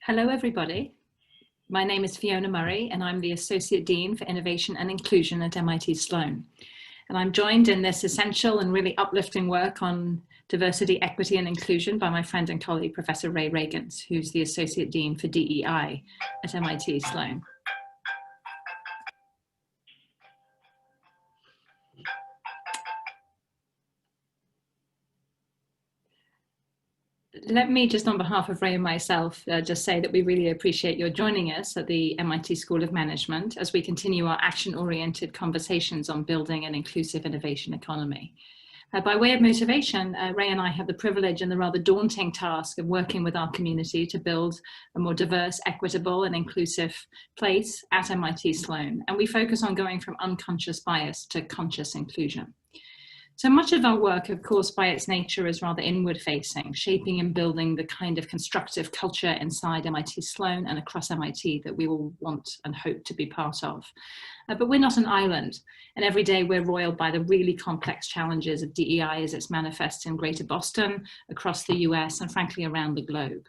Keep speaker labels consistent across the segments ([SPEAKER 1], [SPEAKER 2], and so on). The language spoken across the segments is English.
[SPEAKER 1] Hello, everybody. My name is Fiona Murray, and I'm the Associate Dean for Innovation and Inclusion at MIT Sloan. And I'm joined in this essential and really uplifting work on diversity, equity, and inclusion by my friend and colleague, Professor Ray Reagans, who's the Associate Dean for DEI at MIT Sloan. Let me just on behalf of Ray and myself just say that we really appreciate your joining us at the MIT School of Management as we continue our action-oriented conversations on building an inclusive innovation economy. By way of motivation, Ray and I have the privilege and the rather daunting task of working with our community to build a more diverse, equitable and inclusive place at MIT Sloan. And we focus on going from unconscious bias to conscious inclusion. So much of our work, of course, by its nature is rather inward facing, shaping and building the kind of constructive culture inside MIT Sloan and across MIT that we all want and hope to be part of. But we're not an island, and every day we're roiled by the really complex challenges of DEI as it's manifest in Greater Boston, across the US, and frankly around the globe.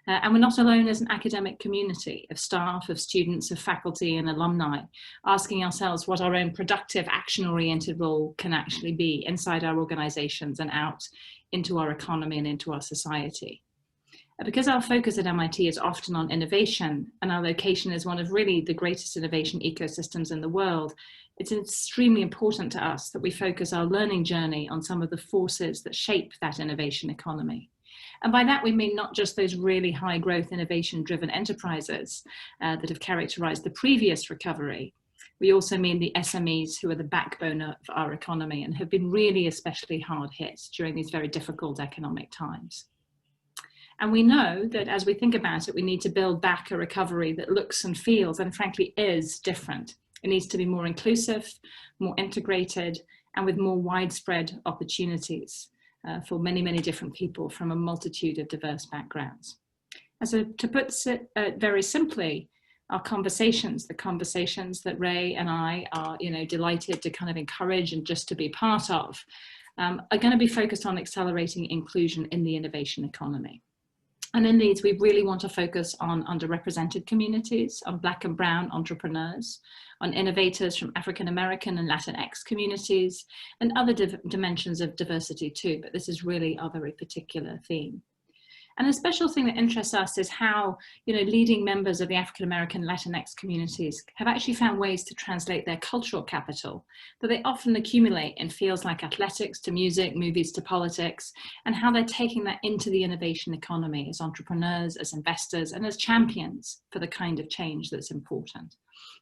[SPEAKER 1] And we're not alone as an academic community of staff, of students, of faculty and alumni, asking ourselves what our own productive, action-oriented role can actually be inside our organizations and out into our economy and into our society. Because our focus at MIT is often on innovation, and our location is one of really the greatest innovation ecosystems in the world, it's extremely important to us that we focus our learning journey on some of the forces that shape that innovation economy. And by that, we mean not just those really high growth innovation driven enterprises that have characterized the previous recovery. We also mean the SMEs who are the backbone of our economy and have been really especially hard hit during these very difficult economic times. And we know that as we think about it, we need to build back a recovery that looks and feels and frankly is different. It needs to be more inclusive, more integrated, and with more widespread opportunities. For many, many different people from a multitude of diverse backgrounds. And so to put it very simply, our conversations, the conversations that Ray and I are delighted to kind of encourage and just to be part of, are going to be focused on accelerating inclusion in the innovation economy. And in these, we really want to focus on underrepresented communities, on Black and Brown entrepreneurs, on innovators from African American and Latinx communities, and other dimensions of diversity too, but this is really our very particular theme. And a special thing that interests us is how leading members of the African American Latinx communities have actually found ways to translate their cultural capital that they often accumulate in fields like athletics to music, movies to politics, and how they're taking that into the innovation economy as entrepreneurs, as investors, and as champions for the kind of change that's important.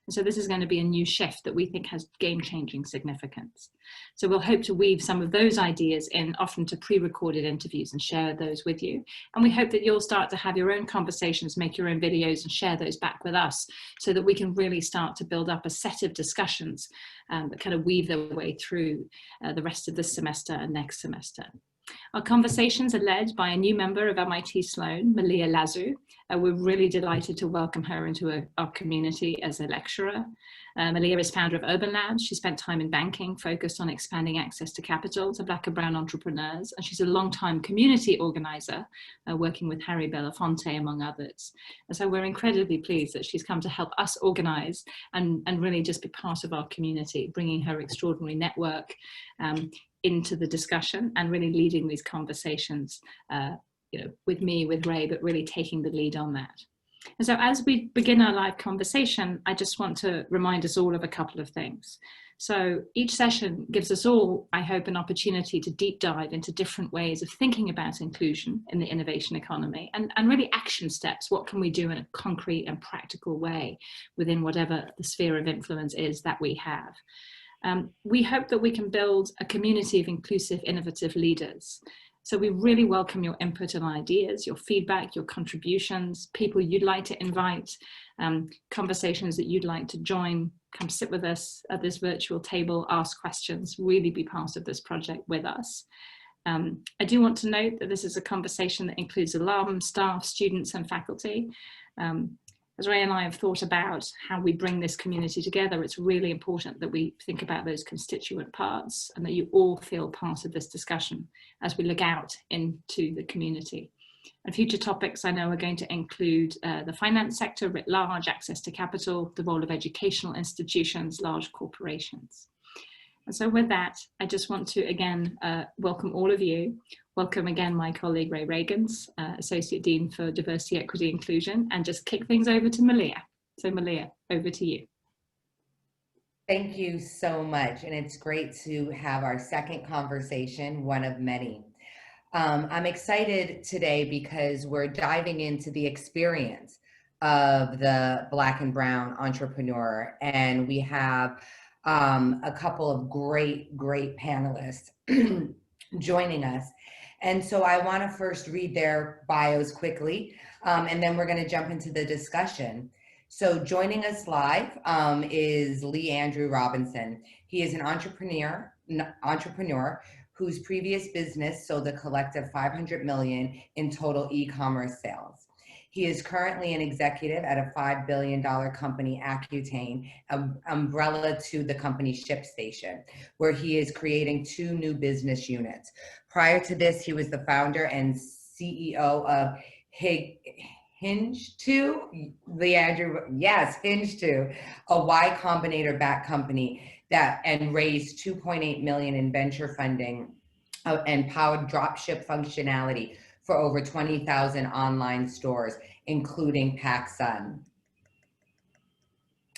[SPEAKER 1] And so this is going to be a new shift that we think has game-changing significance. So we'll hope to weave some of those ideas in, often to pre-recorded interviews, and share those with you. And we hope that you'll start to have your own conversations, make your own videos and share those back with us so that we can really start to build up a set of discussions that kind of weave their way through the rest of this semester and next semester. Our conversations are led by a new member of MIT Sloan, Malia Lazu. We're really delighted to welcome her into our community as a lecturer. Malia is founder of Urban Labs. She spent time in banking, focused on expanding access to capital to Black and Brown entrepreneurs. And she's a long-time community organizer, working with Harry Belafonte, among others. And so we're incredibly pleased that she's come to help us organize and really just be part of our community, bringing her extraordinary network into the discussion and really leading these conversations, with me, with Ray, but really taking the lead on that. And so as we begin our live conversation, I just want to remind us all of a couple of things. So each session gives us all, I hope, an opportunity to deep dive into different ways of thinking about inclusion in the innovation economy and really action steps. What can we do in a concrete and practical way within whatever the sphere of influence is that we have? We hope that we can build a community of inclusive, innovative leaders. So we really welcome your input and ideas, your feedback, your contributions, people you'd like to invite, conversations that you'd like to join, come sit with us at this virtual table, ask questions, really be part of this project with us. I do want to note that this is a conversation that includes alum, staff, students, and faculty. As Ray and I have thought about how we bring this community together, it's really important that we think about those constituent parts and that you all feel part of this discussion as we look out into the community. And future topics I know are going to include the finance sector writ large, access to capital, the role of educational institutions, large corporations. And so with that, I just want to again welcome all of you. Welcome again my colleague Ray Reagans, Associate Dean for Diversity, Equity, Inclusion, and just kick things over to Malia. So Malia, over to you.
[SPEAKER 2] Thank you so much. And it's great to have our second conversation, one of many. I'm excited today because we're diving into the experience of the Black and Brown entrepreneur. And we have a couple of great panelists joining us. And so I want to first read their bios quickly, and then we're going to jump into the discussion. So joining us live is Leandrew Robinson. He is an entrepreneur whose previous business sold a collective $500 million in total e-commerce sales. He is currently an executive at a $5 billion company, Accutane, umbrella to the company ShipStation, where he is creating 2 new business units. Prior to this, he was the founder and CEO of Hingeto, Leandrew, yes, Hingeto, a Y Combinator backed company and raised $2.8 million in venture funding and powered dropship functionality for over 20,000 online stores, including PacSun.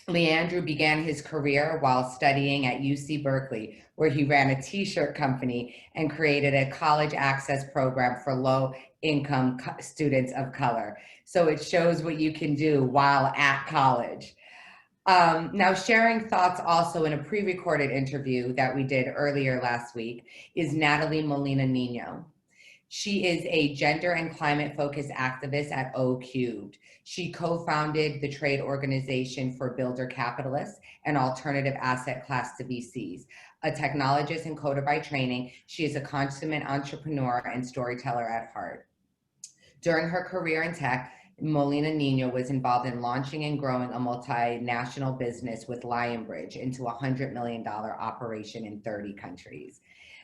[SPEAKER 2] Leandrew began his career while studying at UC Berkeley, where he ran a t-shirt company and created a college access program for low-income students of color. So it shows what you can do while at college. Now, sharing thoughts also in a pre-recorded interview that we did earlier last week is Nathalie Molina Niño. She is a gender and climate-focused activist at O-Cubed. She co-founded the trade organization for builder capitalists and alternative asset class to VCs. A technologist and coder by training, she is a consummate entrepreneur and storyteller at heart. During her career in tech, Molina Niño was involved in launching and growing a multinational business with Lionbridge into a $100 million operation in 30 countries.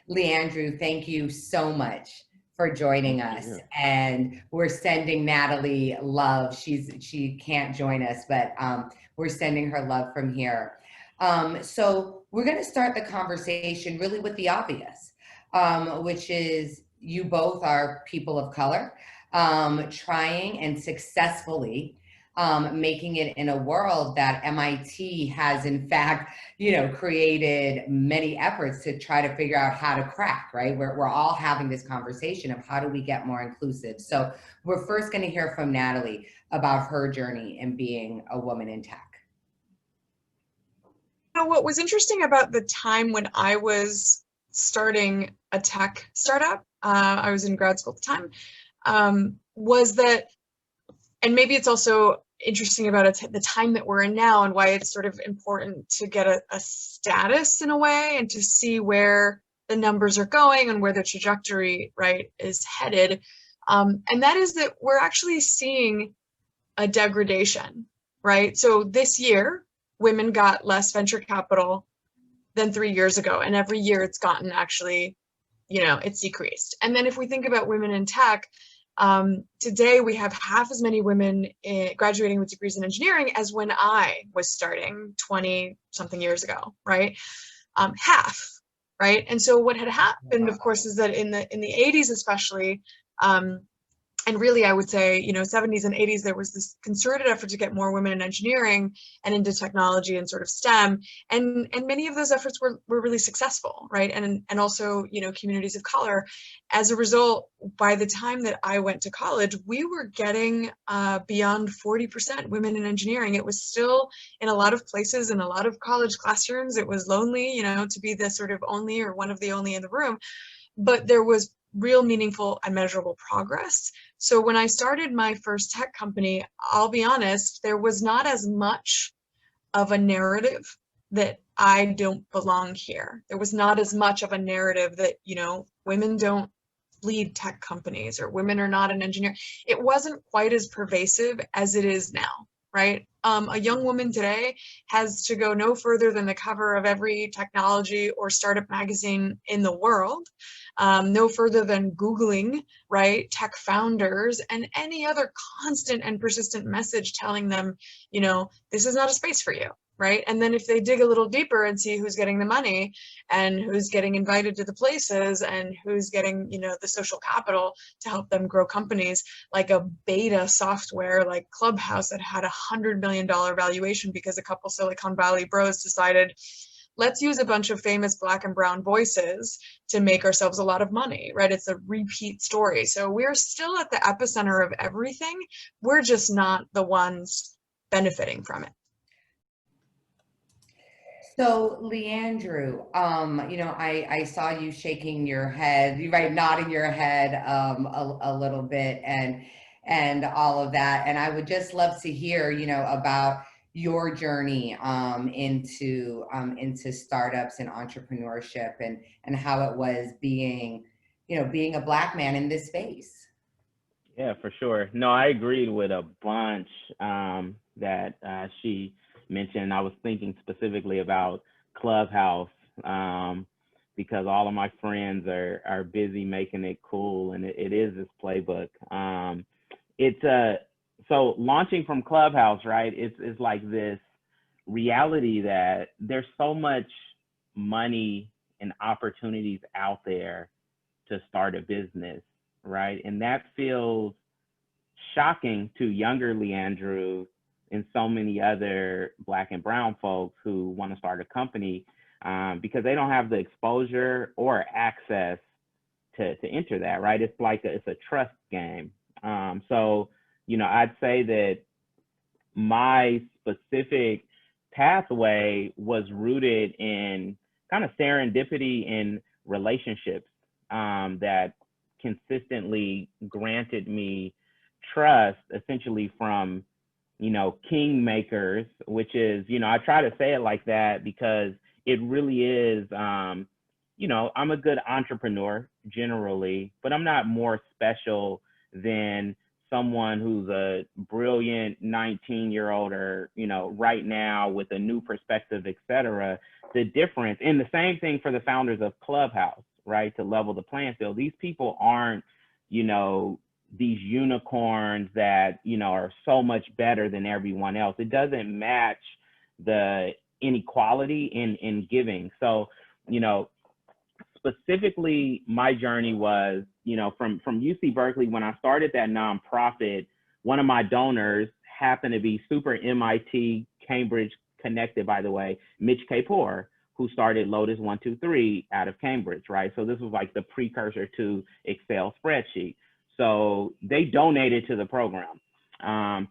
[SPEAKER 2] Leandrew, thank you so much for joining us. And we're sending Nathalie love. She can't join us, but we're sending her love from here. So we're going to start the conversation really with the obvious, which is you both are people of color. Trying and successfully making it in a world that MIT has in fact, created many efforts to try to figure out how to crack, right? We're all having this conversation of how do we get more inclusive. So we're first going to hear from Nathalie about her journey in being a woman in tech.
[SPEAKER 3] What was interesting about the time when I was starting a tech startup, I was in grad school at the time, was that, and maybe it's also interesting about the time that we're in now and why it's sort of important to get a status in a way and to see where the numbers are going and where the trajectory, right, is headed. And that is that we're actually seeing a degradation, right? So this year, women got less venture capital than 3 years ago. And every year it's gotten actually, it's decreased. And then if we think about women in tech, today we have half as many women graduating with degrees in engineering as when I was starting 20 something years ago, right? Half, right? And so what had happened, of course, is that in the 80s especially, and really I would say, 70s and 80s, there was this concerted effort to get more women in engineering and into technology and sort of STEM. And many of those efforts were really successful, right? And also, communities of color. As a result, by the time that I went to college, we were getting beyond 40% women in engineering. It was still in a lot of places, in a lot of college classrooms, it was lonely, to be the sort of only or one of the only in the room. But there was real meaningful and measurable progress. So when I started my first tech company, I'll be honest, there was not as much of a narrative that I don't belong here. There was not as much of a narrative that, women don't lead tech companies or women are not an engineer. It wasn't quite as pervasive as it is now, right? A young woman today has to go no further than the cover of every technology or startup magazine in the world no further than Googling, right, tech founders and any other constant and persistent message telling them, you know, this is not a space for you, right? And then if they dig a little deeper and see who's getting the money and who's getting invited to the places and who's getting, you know, the social capital to help them grow companies, like a beta software like Clubhouse that had $100 million valuation because a couple Silicon Valley bros decided, let's use a bunch of famous Black and brown voices to make ourselves a lot of money, right? It's a repeat story. So we're still at the epicenter of everything. We're just not the ones benefiting from it.
[SPEAKER 2] So Leandrew, you know, I saw you shaking your head, right, nodding your head a little bit and all of that. And I would just love to hear, you know, about your journey into startups and entrepreneurship and how it was being, you know, being a Black man in this space.
[SPEAKER 4] Yeah, for sure. No, I agreed with a bunch that she mentioned. I was thinking specifically about Clubhouse because all of my friends are busy making it cool, and it is this playbook. So launching from Clubhouse, right? It's like this reality that there's so much money and opportunities out there to start a business, right? And that feels shocking to younger Leandrew and so many other Black and brown folks who want to start a company because they don't have the exposure or access to enter that, right? It's like it's a trust game. So, you know, I'd say that my specific pathway was rooted in kind of serendipity in relationships that consistently granted me trust, essentially from, you know, kingmakers, which is, you know, I try to say it like that because it really is, you know, I'm a good entrepreneur generally, but I'm not more special than someone who's a brilliant 19-year-old or, you know, right now with a new perspective, et cetera. The difference, and the same thing for the founders of Clubhouse, right, to level the playing field. These people aren't, you know, these unicorns that, you know, are so much better than everyone else. It doesn't match the inequality in giving. So, you know, specifically my journey was, you know, from UC Berkeley. When I started that nonprofit, one of my donors happened to be super MIT Cambridge connected, by the way, Mitch Kapor, who started Lotus 123 out of Cambridge, right? So this was like the precursor to Excel spreadsheet. So they donated to the program.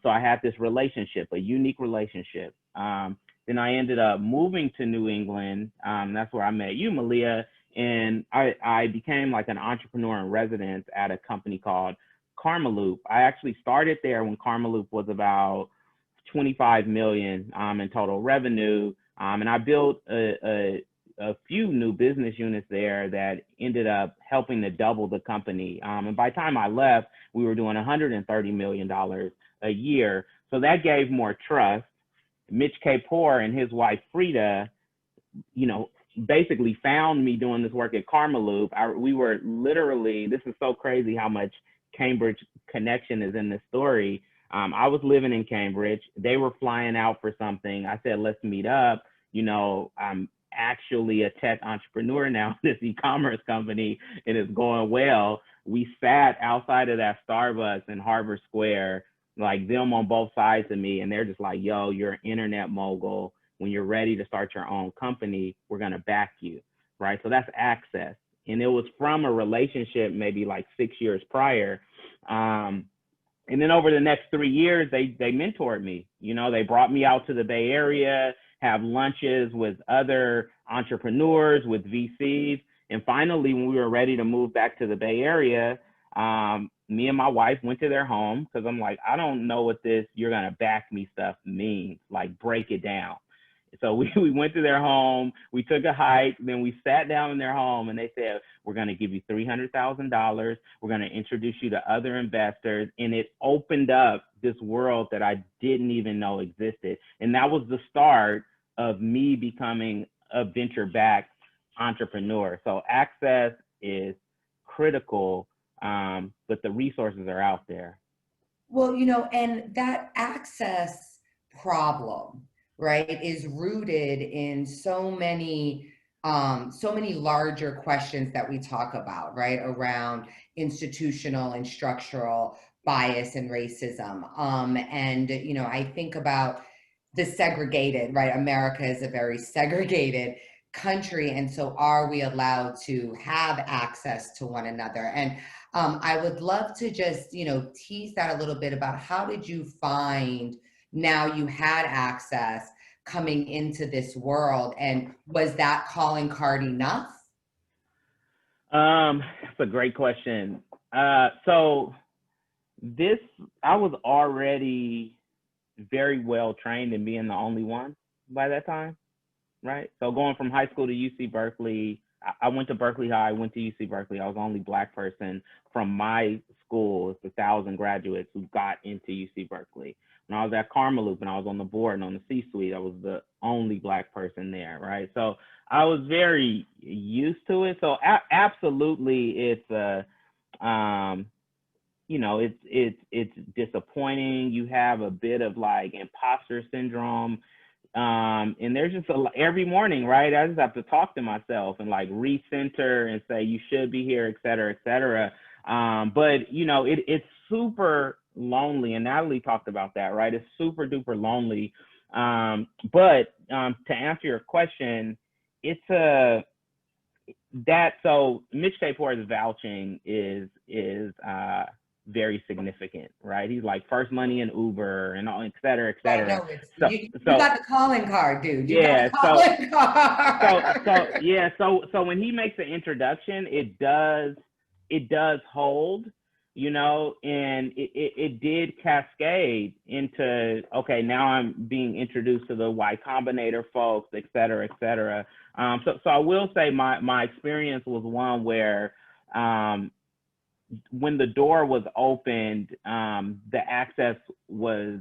[SPEAKER 4] So I had this relationship, a unique relationship. Then I ended up moving to New England. That's where I met you, Malia. And I became like an entrepreneur in residence at a company called Karmaloop. I actually started there when Karmaloop was about 25 million in total revenue. And I built a few new business units there that ended up helping to double the company. And by the time I left, we were doing $130 million a year. So that gave more trust. Mitch Kapor and his wife, Frida, you know, basically found me doing this work at Karmaloop. We were literally, this is so crazy how much Cambridge connection is in this story. I was living in Cambridge. They were flying out for something. I said, let's meet up. You know, I'm actually a tech entrepreneur now, this e-commerce company, and it's going well. We sat outside of that Starbucks in Harbor Square, like them on both sides of me, and they're just like, yo, you're an internet mogul. When you're ready to start your own company, we're gonna back you, right? So that's access. And it was from a relationship maybe like 6 years prior. And then over the next 3 years, they mentored me. You know, they brought me out to the Bay Area, have lunches with other entrepreneurs, with VCs. And finally, when we were ready to move back to the Bay Area, me and my wife went to their home because I'm like, I don't know what this "you're gonna back me" stuff means. Like, break it down. So we went to their home, we took a hike, then we sat down in their home and they said, we're gonna give you $300,000. We're gonna introduce you to other investors. And it opened up this world that I didn't even know existed. And that was the start of me becoming a venture-backed entrepreneur. So access is critical, but the resources are out there.
[SPEAKER 2] Well, you know, and that access problem, right, is rooted in so many larger questions that we talk about, right, around institutional and structural bias and racism. And, you know, I think about the segregated, right? America is a very segregated country. And so are we allowed to have access to one another? And I would love to just, you know, tease that a little bit about how did you find now you had access coming into this world, and was that calling card enough?
[SPEAKER 4] That's a great question. So I was already very well trained in being the only one by that time, right? So going from high school to UC Berkeley, I went to Berkeley High, went to UC Berkeley. I was the only Black person from my school. It's 1,000 graduates who got into UC Berkeley. When I was at Carmeloop and I was on the board and on the C-suite, I was the only Black person there, right? So I was very used to it. So absolutely, it's you know, it's disappointing. You have a bit of like imposter syndrome. And there's just every morning, right? I just have to talk to myself and like recenter and say, you should be here, et cetera, et cetera. But you know, it's super lonely, and Nathalie talked about that, right? It's super duper lonely. But to answer your question, it's so Mitch Tapor's vouching is very significant, right? He's like first money in Uber and all, et cetera, et cetera.
[SPEAKER 2] I know, you got the calling card, dude. You
[SPEAKER 4] yeah,
[SPEAKER 2] got the calling card.
[SPEAKER 4] So when he makes the introduction, it does hold, you know, and it did cascade into, okay, now I'm being introduced to the Y Combinator folks, et cetera, et cetera. So I will say my experience was one where when the door was opened, the access was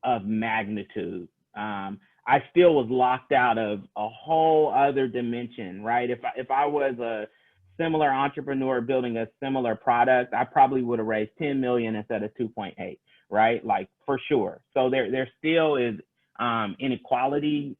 [SPEAKER 4] of magnitude. I still was locked out of a whole other dimension, right? If I was a similar entrepreneur building a similar product, I probably would have raised 10 million instead of 2.8, right? Like for sure. So there still is inequality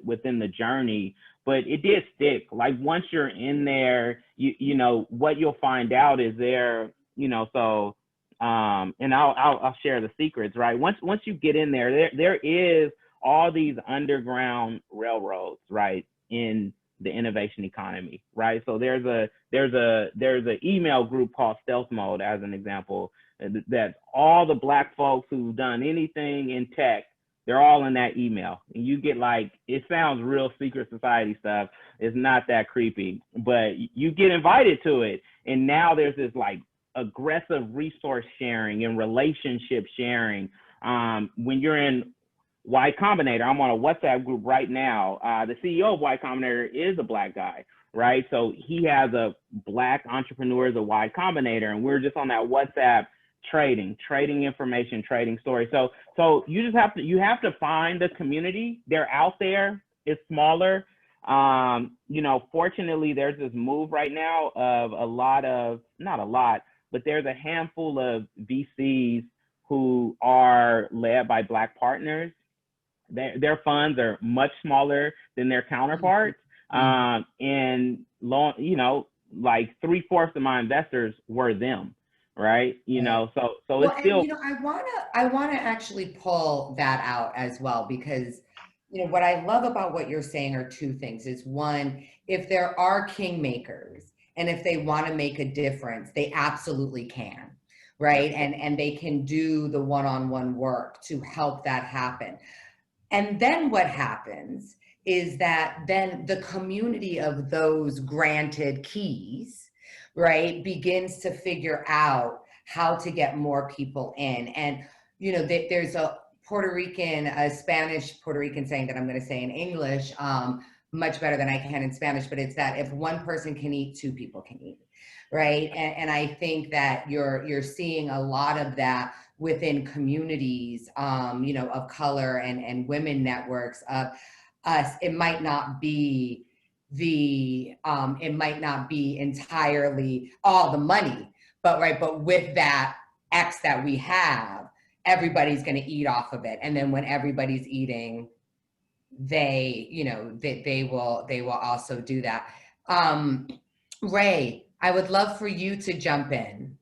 [SPEAKER 4] within the journey, but it did stick. Like once you're in there, you know, what you'll find out is there, you know, so, and I'll share the secrets, right? Once you get in there is all these underground railroads, right, in the innovation economy, right? So there's a email group called Stealth Mode, as an example, that all the Black folks who've done anything in tech, they're all in that email. And you get like, it sounds real secret society stuff. It's not that creepy, but you get invited to it. And now there's this like aggressive resource sharing and relationship sharing. When you're in Y Combinator, I'm on a WhatsApp group right now. The CEO of Y Combinator is a Black guy, right? So he has a Black entrepreneurs of Y Combinator, and we're just on that WhatsApp trading information, trading stories. So you just have to find the community. They're out there. It's smaller. You know, fortunately, there's this move right now of not a lot, but there's a handful of VCs who are led by Black partners. Their funds are much smaller than their counterparts. And you know, like 3/4 of my investors were them, right? You know, so well, it's still.
[SPEAKER 2] And, you know, I wanna actually pull that out as well, because, you know, what I love about what you're saying are two things. Is one, if there are kingmakers and if they want to make a difference, they absolutely can, right? And they can do the one-on-one work to help that happen. And then what happens is that then the community of those granted keys, right, begins to figure out how to get more people in. And, you know, there's a Spanish Puerto Rican saying that I'm going to say in English much better than I can in Spanish, but it's that if one person can eat, two people can eat, right? And I think that you're seeing a lot of that within communities, you know, of color and women networks of us. It might not be it might not be entirely all the money, but with that X that we have, everybody's going to eat off of it. And then when everybody's eating, they will also do that. Ray, I would love for you to jump in.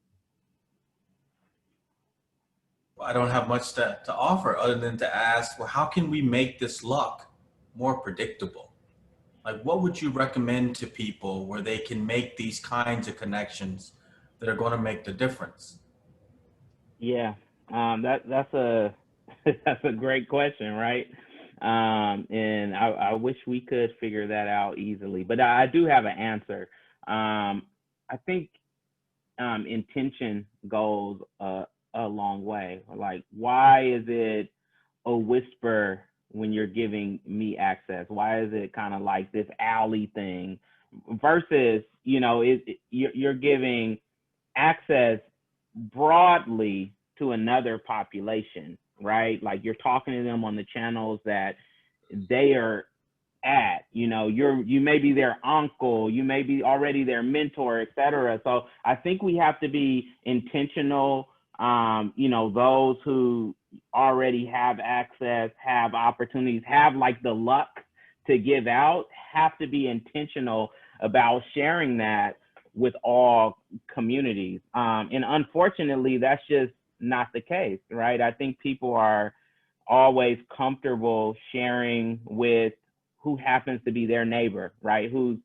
[SPEAKER 5] I don't have much to offer other than to ask, well, how can we make this luck more predictable? Like, what would you recommend to people where they can make these kinds of connections that are going to make the difference?
[SPEAKER 4] Yeah, that's a that's a great question, right? And I wish we could figure that out easily, but I do have an answer. I think intention goes a long way. Like, why is it a whisper when you're giving me access? Why is it kind of like this alley thing versus, you're giving access broadly to another population, right? Like, you're talking to them on the channels that they are at, you may be their uncle, you may be already their mentor, etc. So I think we have to be intentional. Those who already have access, have opportunities, have like the luck to give out, have to be intentional about sharing that with all communities. And unfortunately, that's just not the case, right? I think people are always comfortable sharing with who happens to be their neighbor, right? Who's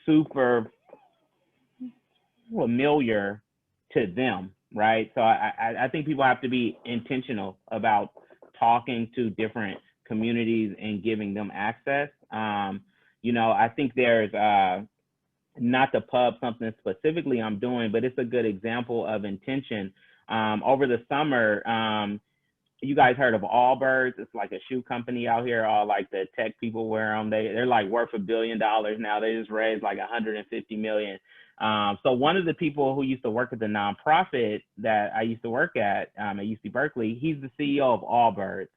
[SPEAKER 4] super familiar to them, right? So I think people have to be intentional about talking to different communities and giving them access. I think there's, not to pub something specifically I'm doing, but it's a good example of intention. Over the summer, you guys heard of Allbirds? It's like a shoe company out here. All like the tech people wear them. They're like worth $1 billion now. They just raised like 150 million. So one of the people who used to work at the nonprofit that I used to work at UC Berkeley, he's the CEO of Allbirds.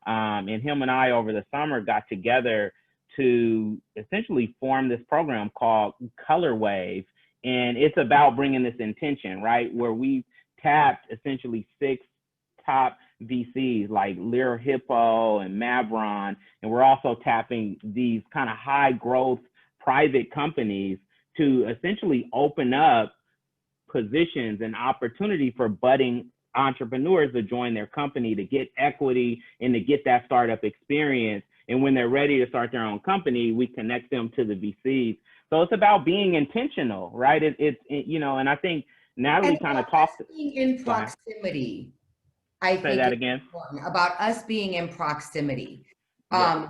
[SPEAKER 4] And him and I over the summer got together to essentially form this program called Color Wave. And it's about bringing this intention, right? Where we tapped essentially 6 top VCs like Lear Hippo and Mavron. And we're also tapping these kind of high growth private companies to essentially open up positions and opportunity for budding entrepreneurs to join their company, to get equity and to get that startup experience. And when they're ready to start their own company, we connect them to the VCs. So it's about being intentional, right? And I think Nathalie kind of talked
[SPEAKER 2] being in proximity. I
[SPEAKER 4] Say
[SPEAKER 2] think
[SPEAKER 4] that
[SPEAKER 2] it's
[SPEAKER 4] again.
[SPEAKER 2] important about us being in proximity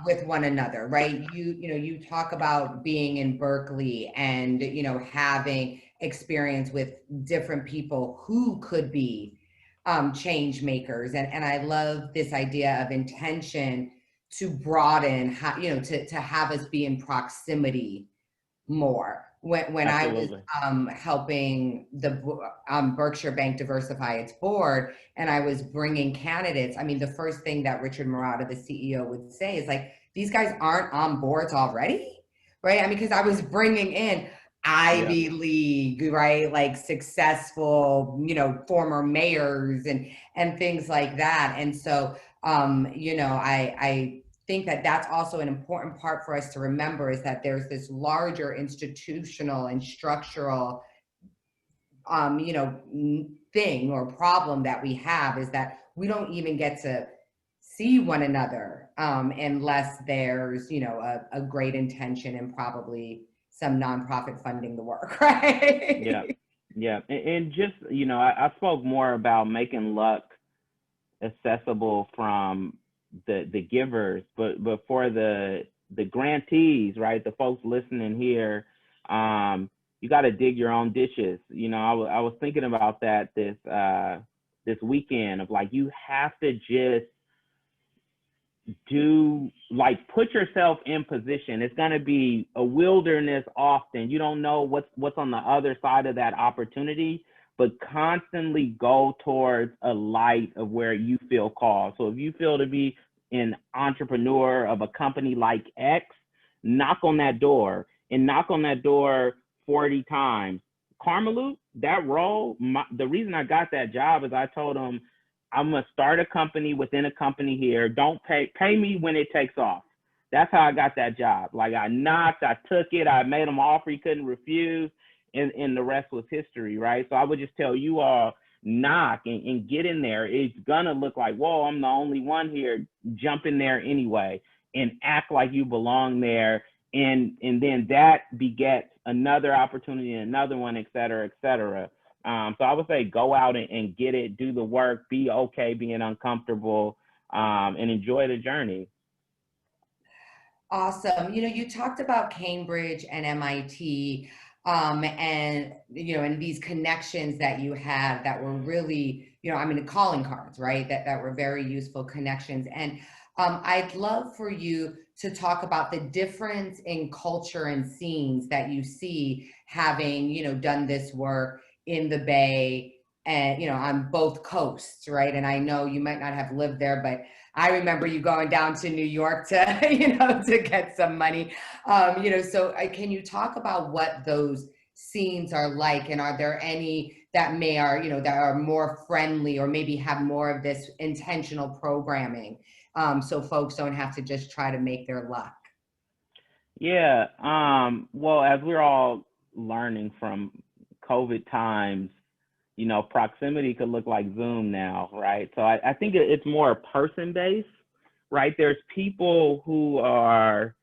[SPEAKER 2] with one another, right? You talk about being in Berkeley and having experience with different people who could be change makers, and I love this idea of intention to broaden how, to have us be in proximity more. When I was helping the Berkshire Bank diversify its board, and I was bringing candidates, I mean, the first thing that Richard Marotta, the CEO, would say is like, these guys aren't on boards already, right? I mean, because I was bringing in Ivy League, right? Like successful, former mayors and things like that. And so, I think that that's also an important part for us to remember, is that there's this larger institutional and structural, thing or problem that we have, is that we don't even get to see one another unless there's, a great intention and probably some nonprofit funding the work, right?
[SPEAKER 4] Yeah. And just, I spoke more about making luck accessible from the givers, but for the grantees, right? The folks listening here, you got to dig your own ditches. I was thinking about that this weekend, of like, you have to just put yourself in position. It's going to be a wilderness often. You don't know what's on the other side of that opportunity, but constantly go towards a light of where you feel called. So if you feel to be an entrepreneur of a company like X, knock on that door and knock on that door 40 times. Carmeloop, that role, the reason I got that job is I told him, I'm gonna start a company within a company here. Don't pay me when it takes off. That's how I got that job. Like, I knocked, I took it, I made him an offer he couldn't refuse, and the rest was history, right? So I would just tell you all, knock and get in there. It's gonna look like, whoa, I'm the only one here. Jump in there anyway and act like you belong there. And then that begets another opportunity, another one, et cetera, et cetera. So I would say go out and get it, do the work, be okay being uncomfortable, and enjoy the journey.
[SPEAKER 2] Awesome. You know, you talked about Cambridge and MIT, and, you know, and these connections that you had that were really, you know, I mean, calling cards, right? That were very useful connections. And I'd love for you to talk about the difference in culture and scenes that you see having, you know, done this work in the Bay and, you know, on both coasts, right? And I know you might not have lived there, but I remember you going down to New York to, you know, to get some money. You know, so can you talk about what those scenes are like, and are there any that you know, that are more friendly or maybe have more of this intentional programming, so folks don't have to just try to make their luck?
[SPEAKER 4] Yeah. Well, as we're all learning from COVID times, you know, proximity could look like Zoom now, right? So I think it's more person-based, right? There's people who are,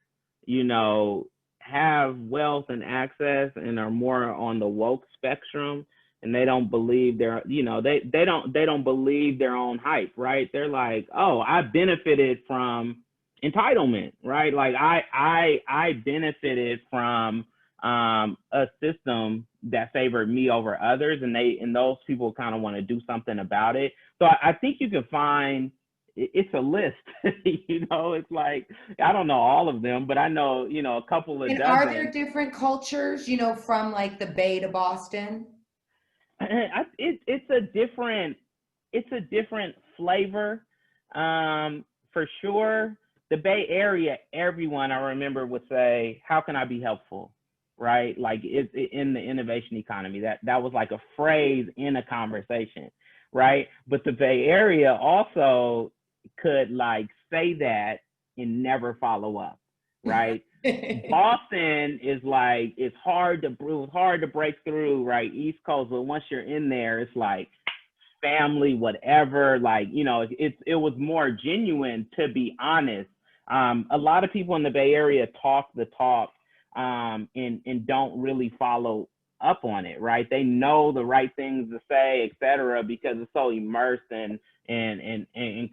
[SPEAKER 4] you know, have wealth and access and are more on the woke spectrum, and they don't believe they don't believe their own hype, right? They're like, oh, I benefited from entitlement, right? Like I benefited from a system that favored me over others, and those people kind of want to do something about it. So I think you can find, it's a list. You know, it's like, I don't know all of them, but I know, you know, a couple of
[SPEAKER 2] And
[SPEAKER 4] dozen.
[SPEAKER 2] are there different cultures, you know, from like the Bay to Boston?
[SPEAKER 4] It's a different flavor, for sure. The Bay Area, everyone I remember would say, how can I be helpful? Right? Like, it's in the innovation economy. That was like a phrase in a conversation, right? But the Bay Area also could like say that and never follow up, right? Boston is like, it was hard to break through, right? East Coast, but once you're in there, it's like family, whatever. Like, you know, it was more genuine, to be honest. A lot of people in the Bay Area talk the talk, and don't really follow up on it, right? They know the right things to say, et cetera, because it's so immersed in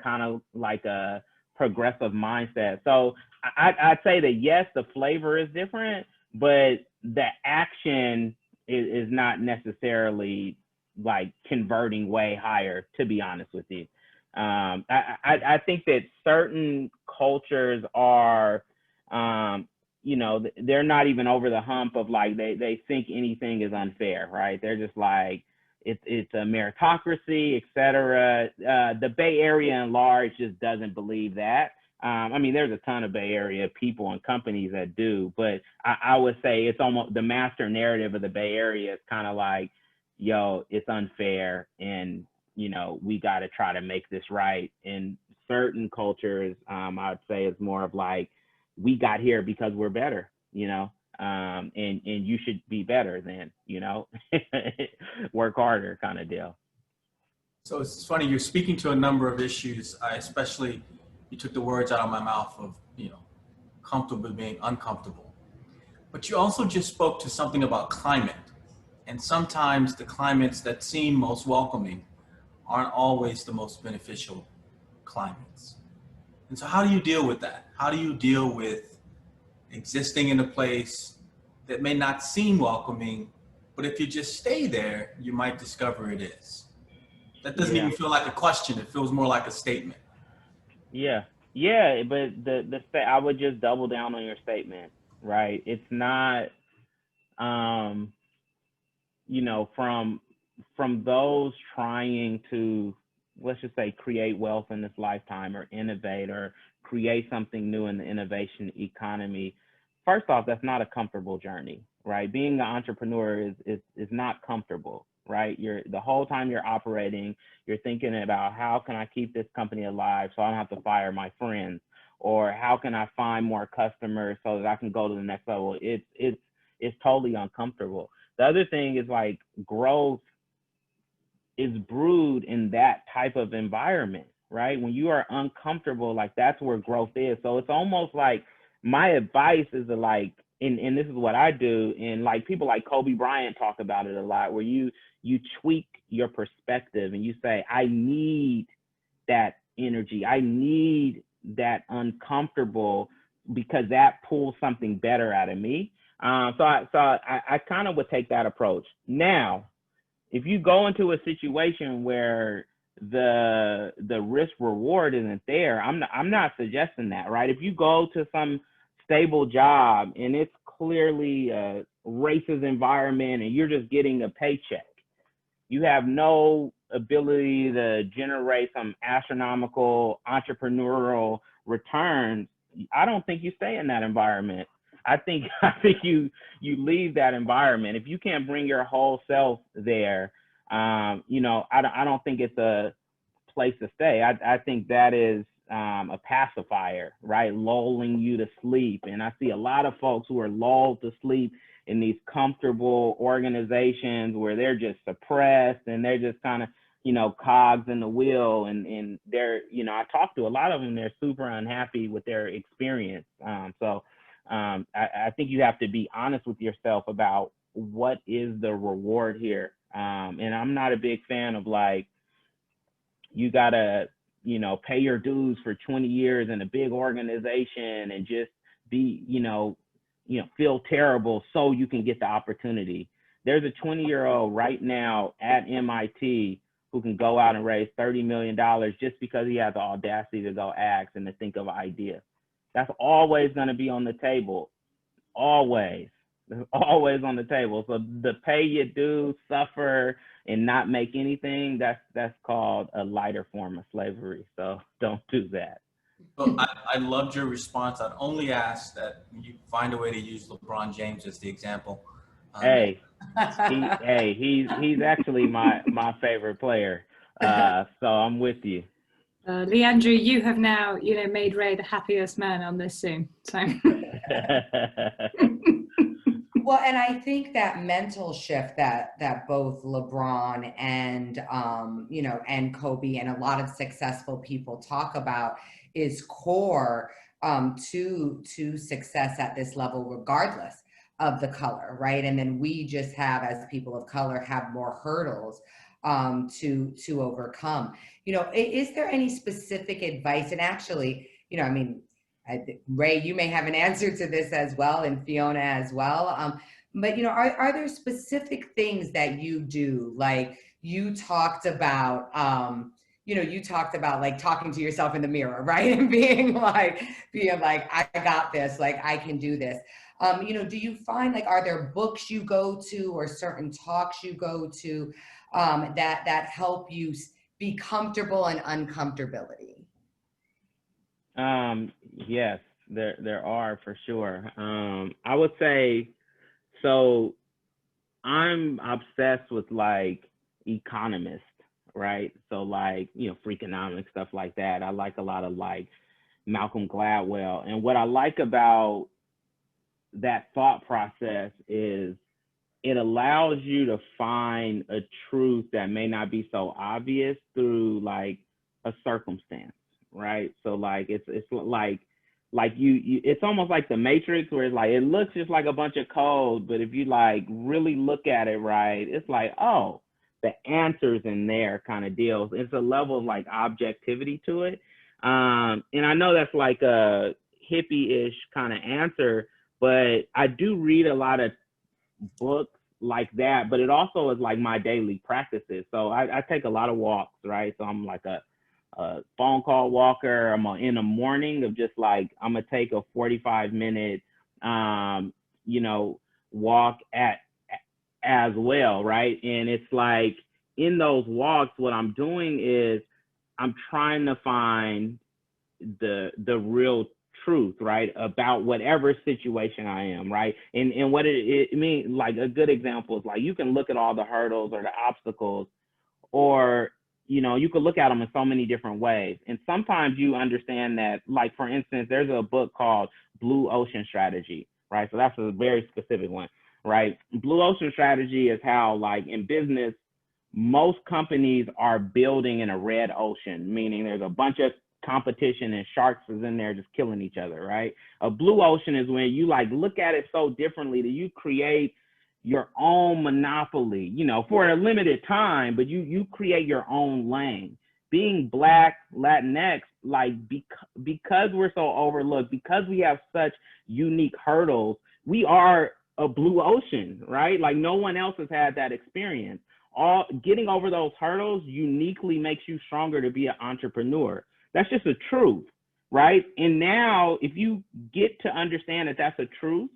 [SPEAKER 4] kind of like a progressive mindset. So I'd say that yes, the flavor is different, but the action is not necessarily like converting way higher, to be honest with you. I think that certain cultures are, you know, they're not even over the hump of like, they think anything is unfair, right? They're just like, it's a meritocracy, et cetera. The Bay Area in large just doesn't believe that. I mean, there's a ton of Bay Area people and companies that do, but I would say it's almost the master narrative of the Bay Area is kind of like, yo, it's unfair, and, you know, we got to try to make this right. In certain cultures, I'd say it's more of like, we got here because we're better, you know, and you should be better than, you know, work harder kind of deal.
[SPEAKER 5] So it's funny, you're speaking to a number of issues. You took the words out of my mouth of, you know, comfortable being uncomfortable. But you also just spoke to something about climate. And sometimes the climates that seem most welcoming aren't always the most beneficial climates. And so how do you deal with that? How do you deal with existing in a place that may not seem welcoming, but if you just stay there, you might discover it is? That doesn't even feel like a question. It feels more like a statement.
[SPEAKER 4] Yeah, but I would just double down on your statement, right? It's not, you know, from those trying to, let's just say, create wealth in this lifetime or innovate or create something new in the innovation economy. first off, that's not a comfortable journey, right? Being an entrepreneur is not comfortable, right? The whole time you're operating, you're thinking about how can I keep this company alive so I don't have to fire my friends, or how can I find more customers so that I can go to the next level. It's totally uncomfortable. The other thing is like growth is brewed in that type of environment, right? When you are uncomfortable, like that's where growth is. So it's almost like my advice is to like, and this is what I do, and like people like Kobe Bryant talk about it a lot, where you tweak your perspective and you say, I need that energy. I need that uncomfortable because that pulls something better out of me. So I kind of would take that approach. Now, if you go into a situation where the risk reward isn't there, I'm not suggesting that, right? If you go to some stable job and it's clearly a racist environment and you're just getting a paycheck, you have no ability to generate some astronomical entrepreneurial returns, I don't think you stay in that environment. I think you leave that environment. If you can't bring your whole self there, you know, I don't think it's a place to stay. I think that is a pacifier, right? Lulling you to sleep. And I see a lot of folks who are lulled to sleep in these comfortable organizations where they're just suppressed and they're just kind of, you know, cogs in the wheel, and they're, you know, I talk to a lot of them, they're super unhappy with their experience. I think you have to be honest with yourself about what is the reward here. And I'm not a big fan of like, you gotta, you know, pay your dues for 20 years in a big organization and just be, you know, feel terrible so you can get the opportunity. There's a 20-year-old right now at MIT who can go out and raise $30 million just because he has the audacity to go ask and to think of an idea. That's always going to be on the table. Always on the table. So the pay your dues, suffer, and not make anything, that's called a lighter form of slavery. So don't do that.
[SPEAKER 5] Well, I loved your response. I'd only ask that you find a way to use LeBron James as the example.
[SPEAKER 4] Hey, he's actually my favorite player. So I'm with you.
[SPEAKER 1] Leandrew, you have now, you know, made Ray the happiest man on this Zoom. So.
[SPEAKER 2] Well, and I think that mental shift that both LeBron and you know, and Kobe and a lot of successful people talk about is core to success at this level, regardless of the color, right? And then we just have, as people of color, have more hurdles to overcome. You know, is there any specific advice? And actually, you know, I mean, Ray, you may have an answer to this as well, and Fiona as well. But, you know, are there specific things that you do? Like you talked about, you know, you talked about like talking to yourself in the mirror, right? And being like, I got this, like I can do this. You know, do you find like, are there books you go to or certain talks you go to that help you be comfortable in uncomfortability?
[SPEAKER 4] Yes, there are for sure. I would say, so I'm obsessed with like economists, right? So like, you know, Freakonomics, stuff like that. I like a lot of like Malcolm Gladwell. And what I like about that thought process is it allows you to find a truth that may not be so obvious through like a circumstance, right? So like it's like you it's almost like the Matrix, where it's like it looks just like a bunch of code, but if you like really look at it right, it's like, oh, the answer's in there kind of deals. It's a level of like objectivity to it. And I know that's like a hippie-ish kind of answer, but I do read a lot of books like that, but it also is like my daily practices. So I take a lot of walks, right? So I'm like a phone call walker. I'm in the morning of just like, I'm gonna take a 45-minute, you know, walk as well, right? And it's like in those walks, what I'm doing is I'm trying to find the real truth, right, about whatever situation I am, right? And what it means, like a good example is like, you can look at all the hurdles or the obstacles, or, you know, you could look at them in so many different ways. And sometimes you understand that, like, for instance, there's a book called Blue Ocean Strategy, right? So that's a very specific one, right? Blue Ocean Strategy is how, like, in business, most companies are building in a red ocean, meaning there's a bunch of competition and sharks is in there just killing each other, right? A blue ocean is when you like look at it so differently that you create your own monopoly, you know, for a limited time, but you create your own lane. Being Black, Latinx, like because we're so overlooked, because we have such unique hurdles, we are a blue ocean, right? Like no one else has had that experience. All getting over those hurdles uniquely makes you stronger to be an entrepreneur. That's just a truth, right? And now if you get to understand that that's a truth,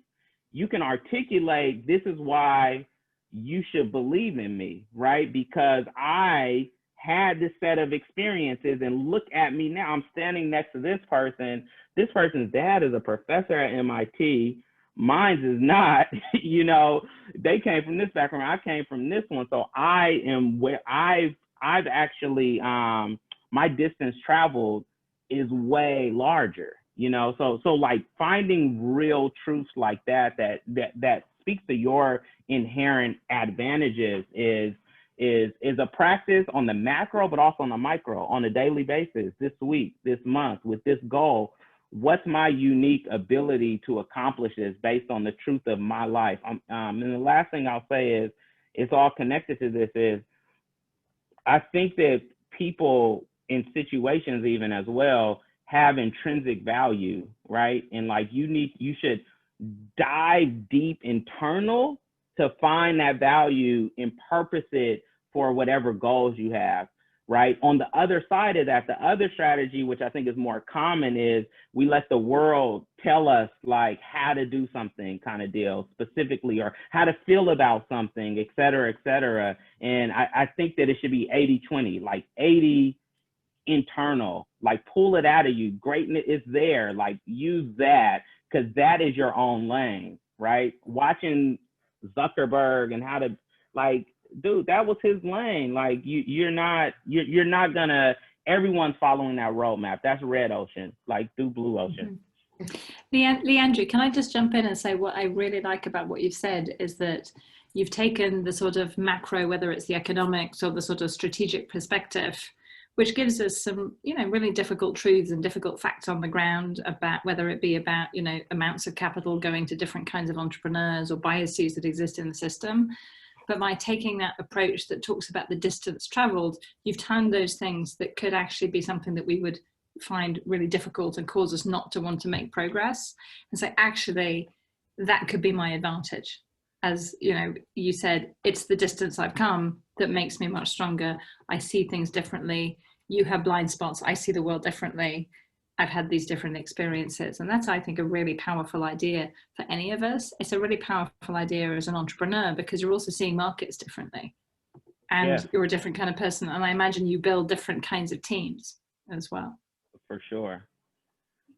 [SPEAKER 4] you can articulate, this is why you should believe in me, right? Because I had this set of experiences, and look at me now. I'm standing next to this person. This person's dad is a professor at MIT. Mine is not, you know, they came from this background. I came from this one. So I am where I've actually, my distance traveled is way larger, you know? So like finding real truths like that speaks to your inherent advantages is a practice on the macro, but also on the micro, on a daily basis, this week, this month, with this goal. What's my unique ability to accomplish this based on the truth of my life? And the last thing I'll say is, it's all connected to this, is I think that people in situations even as well have intrinsic value, right? And like you should dive deep internal to find that value and purpose it for whatever goals you have, right? On the other side of that, the other strategy, which I think is more common, is we let the world tell us like how to do something kind of deal specifically, or how to feel about something, et cetera, et cetera. And I think that it should be 80-20, like 80 internal, like pull it out of you. Greatness is there, like use that, because that is your own lane, right? Watching Zuckerberg and how to, like, dude, that was his lane. Like you're not gonna, everyone's following that roadmap. That's red ocean, like do blue ocean.
[SPEAKER 1] Leandrew, can I just jump in and say what I really like about what you've said is that you've taken the sort of macro, whether it's the economics or the sort of strategic perspective, which gives us some, you know, really difficult truths and difficult facts on the ground about whether it be about, you know, amounts of capital going to different kinds of entrepreneurs or biases that exist in the system. But by taking that approach that talks about the distance traveled, you've turned those things that could actually be something that we would find really difficult and cause us not to want to make progress. And so actually, that could be my advantage. As you know, you said, it's the distance I've come that makes me much stronger. I see things differently. You have blind spots. I see the world differently. I've had these different experiences. And that's, I think, a really powerful idea for any of us. It's a really powerful idea as an entrepreneur, because you're also seeing markets differently. And you're a different kind of person. And I imagine you build different kinds of teams as well.
[SPEAKER 4] For sure.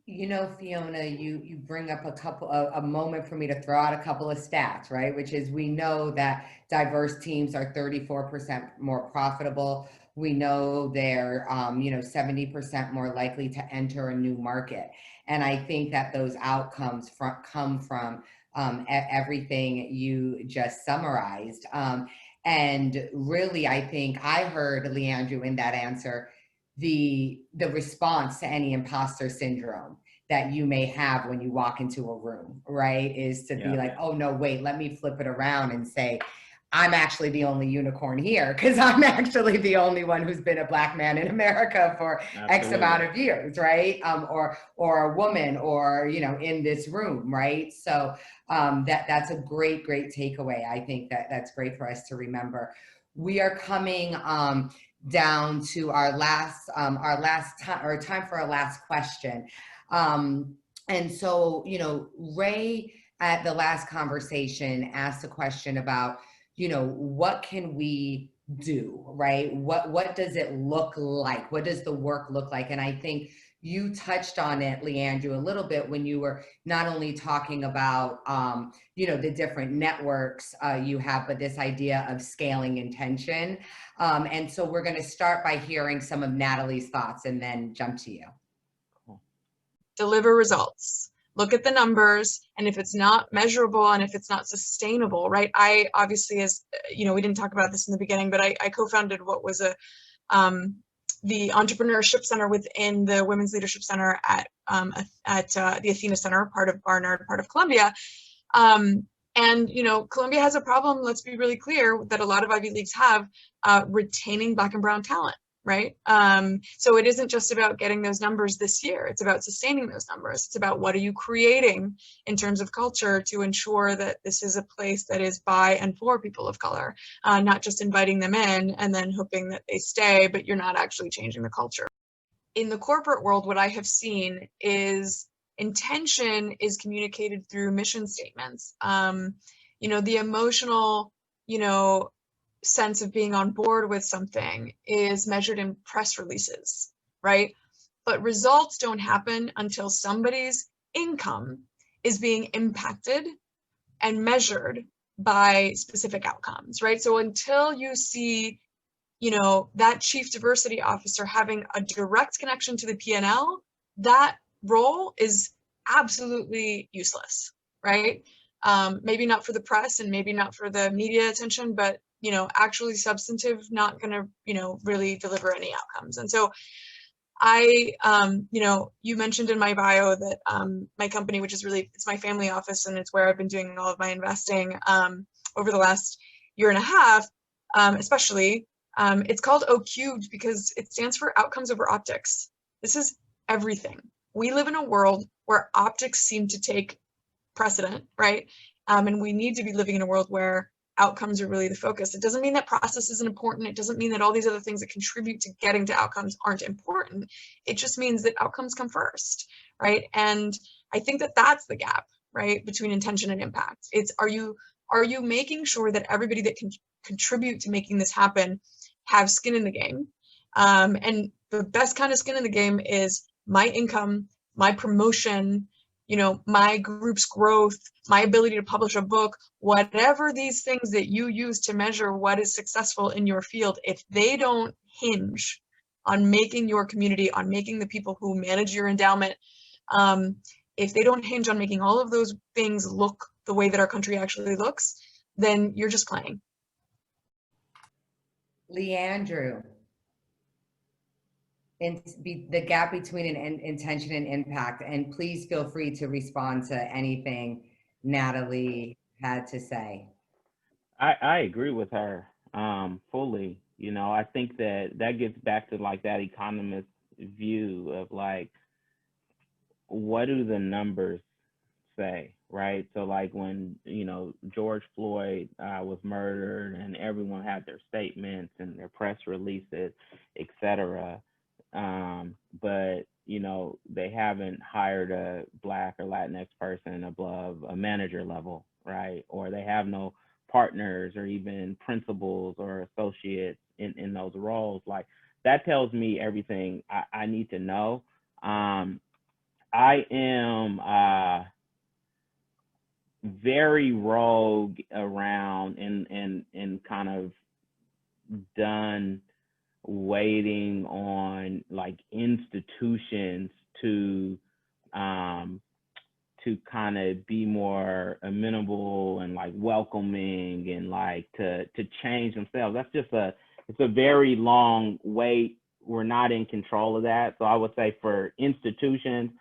[SPEAKER 2] You know, Fiona, you bring up a moment for me to throw out a couple of stats, right? Which is, we know that diverse teams are 34% more profitable. We know they're, 70% more likely to enter a new market. And I think that those outcomes come from everything you just summarized. And really, I think I heard, Leandrew, in that answer, the response to any imposter syndrome that you may have when you walk into a room, right? Is to be like, oh no, wait, let me flip it around and say, I'm actually the only unicorn here, because I'm actually the only one who's been a Black man in America for X amount of years, right? Or a woman, or, in this room, right? So that's a great takeaway. I think that's great for us to remember. We are coming down to our last time, or time for our last question. And so, Ray at the last conversation asked a question about, what can we do, right? What does it look like? What does the work look like? And I think, You touched on it, Leandrew, a little bit when you were not only talking about, the different networks you have, but this idea of scaling intention. And so we're going to start by hearing some of Nathalie's thoughts and then jump to you.
[SPEAKER 3] Deliver results. Look at the numbers, and if it's not measurable and if it's not sustainable, right? I obviously, as we didn't talk about this in the beginning, but I co-founded what was the Entrepreneurship Center within the Women's Leadership Center at the Athena Center, part of Barnard, part of Columbia. And Columbia has a problem, let's be really clear, that a lot of Ivy Leagues have, retaining Black and brown talent, right? So it isn't just about getting those numbers this year, it's about sustaining those numbers. It's about what are you creating in terms of culture to ensure that this is a place that is by and for people of color, not just inviting them in and then hoping that they stay, but you're not actually changing the culture. In the corporate world, what I have seen is intention is communicated through mission statements. The emotional, sense of being on board with something is measured in press releases, right? But results don't happen until somebody's income is being impacted and measured by specific outcomes, right? So until you see, that chief diversity officer having a direct connection to the P&L, that role is absolutely useless, right? Maybe not for the press and maybe not for the media attention, but actually substantive, not going to, really deliver any outcomes. And so you mentioned in my bio that my company, which is really, it's my family office and it's where I've been doing all of my investing over the last year and a half, especially, it's called O cubed because it stands for outcomes over optics. This is everything. We live in a world where optics seem to take precedent, right? And we need to be living in a world where outcomes are really the focus. It doesn't mean that process isn't important. It doesn't mean that all these other things that contribute to getting to outcomes aren't important. It just means that outcomes come first, right? And I think that that's the gap, right, between intention and impact. It's are you making sure that everybody that can contribute to making this happen have skin in the game? And the best kind of skin in the game is my income, my promotion, my group's growth, my ability to publish a book, whatever these things that you use to measure what is successful in your field, if they don't hinge on making your community, on making the people who manage your endowment, if they don't hinge on making all of those things look the way that our country actually looks, then you're just playing.
[SPEAKER 2] Leandrew, the gap between an intention and impact, and please feel free to respond to anything Nathalie had to say.
[SPEAKER 4] I agree with her fully. I think that gets back to like that economist view of like, what do the numbers say, right? So like when, George Floyd was murdered and everyone had their statements and their press releases, etc. But they haven't hired a Black or Latinx person above a manager level, right? Or they have no partners or even principals or associates in those roles. Like that tells me everything I need to know. I am very rogue around and kind of done waiting on like institutions to kind of be more amenable and like welcoming and like to change themselves. That's just it's a very long wait. We're not in control of that. So I would say for institutions,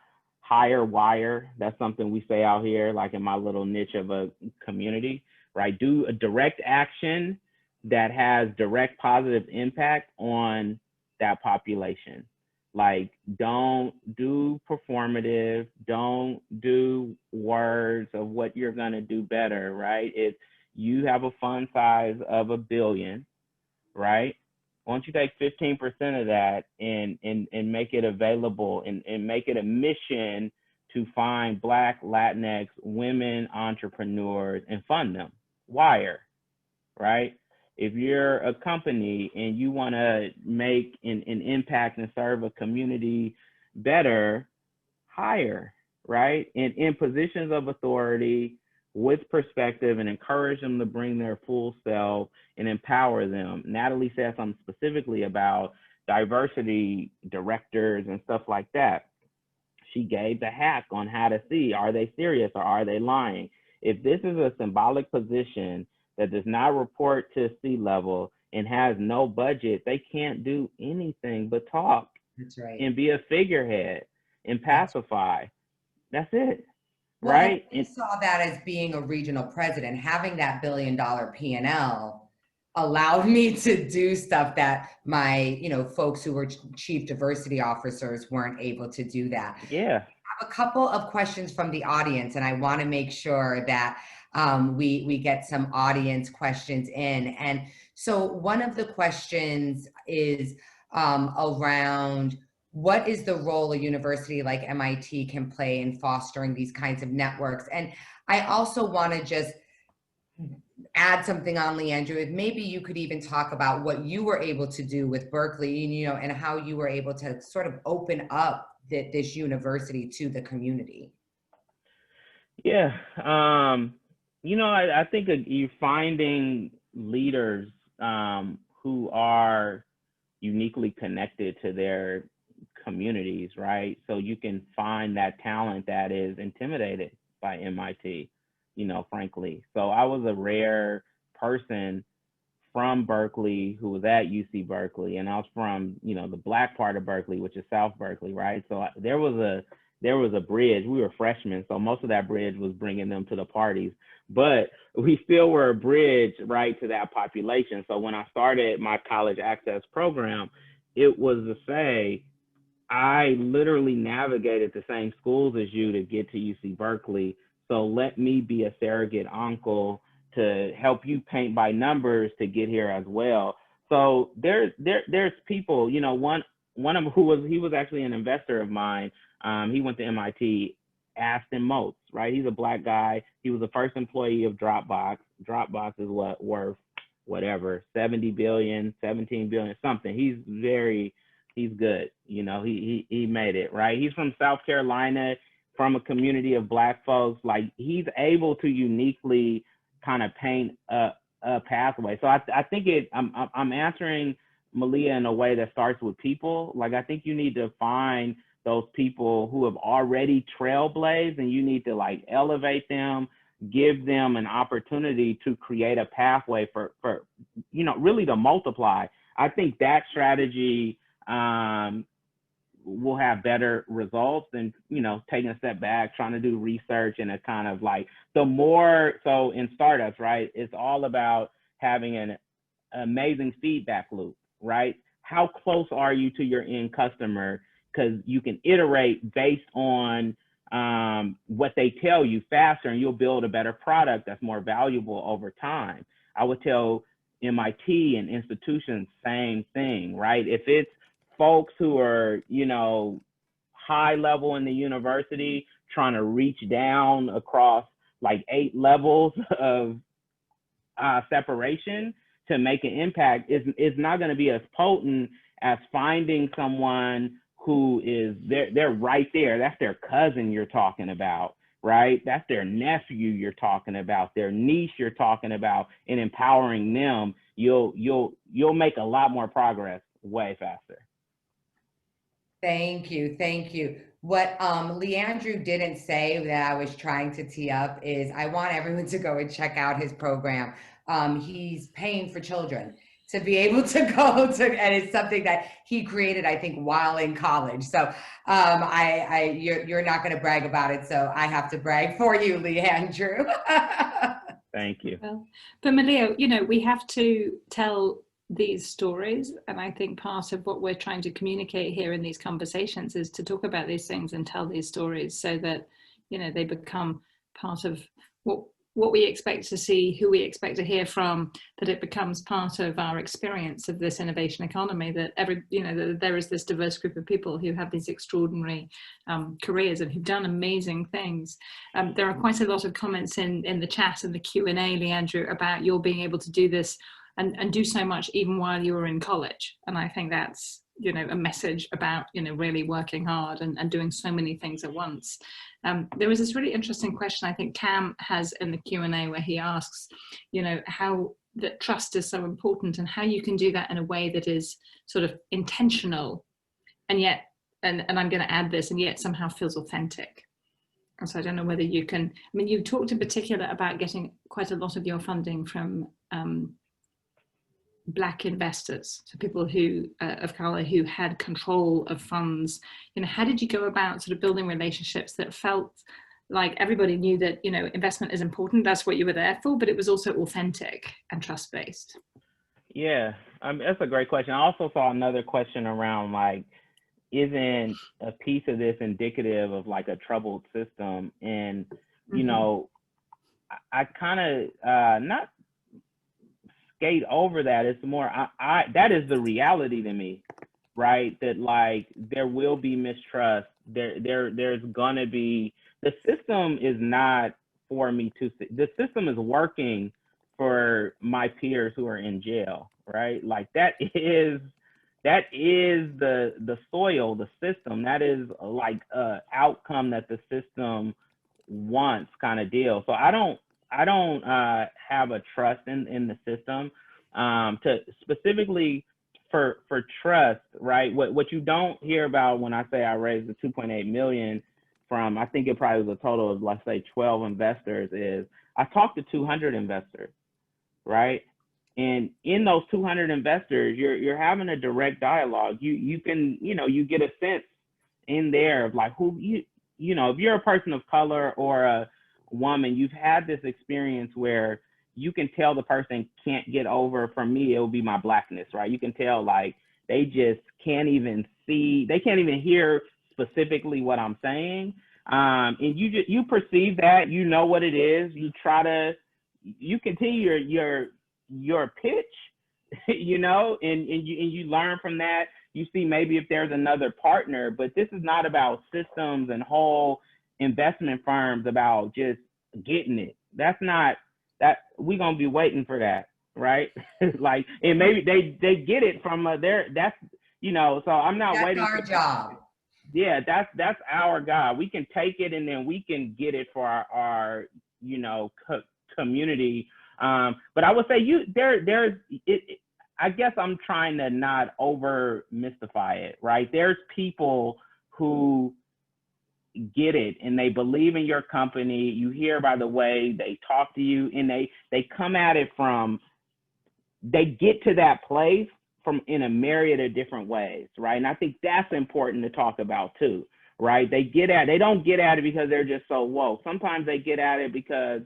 [SPEAKER 4] hire wire. That's something we say out here, like in my little niche of a community, right? Do a direct action that has direct positive impact on that population. Like, don't do performative, don't do words of what you're gonna do better, right? If you have a fund size of $1 billion, right? Why don't you take 15% of that and make it available and make it a mission to find Black, Latinx, women entrepreneurs and fund them? Wire, right? If you're a company and you want to make an impact and serve a community, better hire, right? And in positions of authority with perspective, and encourage them to bring their full self and empower them. Nathalie said something specifically about diversity directors and stuff like that. She gave the hack on how to see, are they serious or are they lying? If this is a symbolic position that does not report to C-level and has no budget, they can't do anything but talk.
[SPEAKER 2] That's right.
[SPEAKER 4] And be a figurehead and pacify. That's it.
[SPEAKER 2] Well,
[SPEAKER 4] Right?
[SPEAKER 2] I saw that as being a regional president, having that $1 billion P&L allowed me to do stuff that my, folks who were chief diversity officers weren't able to do that.
[SPEAKER 4] Yeah.
[SPEAKER 2] I have a couple of questions from the audience, and I want to make sure that we get some audience questions in. And so one of the questions is around, what is the role a university like MIT can play in fostering these kinds of networks? And I also want to just add something on, Leandrew. If maybe you could even talk about what you were able to do with Berkeley, and how you were able to sort of open up this university to the community.
[SPEAKER 4] Yeah. I think you're finding leaders who are uniquely connected to their communities, right? So you can find that talent that is intimidated by MIT, frankly. So I was a rare person from Berkeley who was at UC Berkeley, and I was from, the black part of Berkeley, which is South Berkeley, right? So there was a bridge. We were freshmen, so most of that bridge was bringing them to the parties, but we still were a bridge, right, to that population. So when I started my college access program, it was to say, I literally navigated the same schools as you to get to UC Berkeley. So let me be a surrogate uncle to help you paint by numbers to get here as well. So there's people, one of them he was actually an investor of mine. He went to MIT, Aston Motes, right? He's a black guy. He was the first employee of Dropbox. Dropbox is worth whatever, 70 billion, 17 billion, something. He's good. He made it, right? He's from South Carolina, from a community of black folks. Like, he's able to uniquely kind of paint a pathway. So I think I'm answering Malia in a way that starts with people. Like, I think you need to find those people who have already trailblazed, and you need to elevate them, give them an opportunity to create a pathway for really to multiply. I think that strategy will have better results than, taking a step back, trying to do research, and a kind of so in startups, right, it's all about having an amazing feedback loop, right? How close are you to your end customer? Because you can iterate based on what they tell you faster, and you'll build a better product that's more valuable over time. I would tell MIT and institutions, same thing, right? If it's folks who are, high level in the university, trying to reach down across 8 levels of separation to make an impact, is not going to be as potent as finding someone who is, they're right there. That's their cousin you're talking about, right? That's their nephew you're talking about, their niece you're talking about, and empowering them. You'll make a lot more progress way faster.
[SPEAKER 2] Thank you. What Leandrew didn't say that I was trying to tee up is, I want everyone to go and check out his program. He's paying for children to be able to go to, and it's something that he created, I think, while in college. So you're not going to brag about it, so I have to brag for you, Leandrew.
[SPEAKER 4] Thank you.
[SPEAKER 1] Well, but Malia, we have to tell these stories, and I think part of what we're trying to communicate here in these conversations is to talk about these things and tell these stories, so that they become part of what we expect to see, who we expect to hear from, that it becomes part of our experience of this innovation economy, that that there is this diverse group of people who have these extraordinary careers and who've done amazing things. There are quite a lot of comments in the chat and the Q&A, Leandrew, about your being able to do this and do so much even while you were in college. And I think that's you know, a message about, you know, really working hard and doing so many things at once. There was this really interesting question I think Cam has in the Q&A where he asks, you know, how that trust is so important and how you can do that in a way that is sort of intentional and yet, and I'm going to add this, and yet somehow feels authentic. And so I don't know whether you can, I mean, you talked in particular about getting quite a lot of your funding from Black investors, so people who of color who had control of funds. You know, how did you go about sort of building relationships that felt like everybody knew that, you know, investment is important, that's what you were there for, but it was also authentic and trust-based?
[SPEAKER 4] Yeah, that's a great question. I also saw another question around like, isn't a piece of this indicative of like a troubled system? And, you know, I kind of not skate over that. It's more, that is the reality to me, right? That like, there will be mistrust. There's gonna be, the system is not for me to, the system is working for my peers who are in jail, right? Like that is the soil, the system. That is like a outcome that the system wants, kind of deal. So I don't have a trust in the system. To specifically for trust, right? What you don't hear about when I say I raised the 2.8 million from, I think it probably was a total of, let's say, 12 investors, is I talked to 200 investors, right? And in those 200 investors, you're having a direct dialogue. You can, you know, you get a sense in there of like who you know, if you're a person of color or a woman, you've had this experience where you can tell the person can't get over, for me, it will be my Blackness, right? You can tell like they just can't even see, they can't even hear specifically what I'm saying. And you perceive that, you know what it is. You try to, you continue your pitch, you know, and you learn from that. You see maybe if there's another partner, but this is not about systems and whole investment firms about just getting it. That's not, that we're gonna be waiting for that, right? Like, and maybe they get it from that's, you know, so I'm not waiting.
[SPEAKER 2] That's our job.
[SPEAKER 4] Yeah, that's our God. We can take it and then we can get it for our you know, community. But I would say there's I guess I'm trying to not over mystify it, right? There's people who get it and they believe in your company. You hear by the way they talk to you, and they come at it from, they get to that place from in a myriad of different ways, right? And I think that's important to talk about too, right? They don't get at it because they're just so woke. Sometimes they get at it because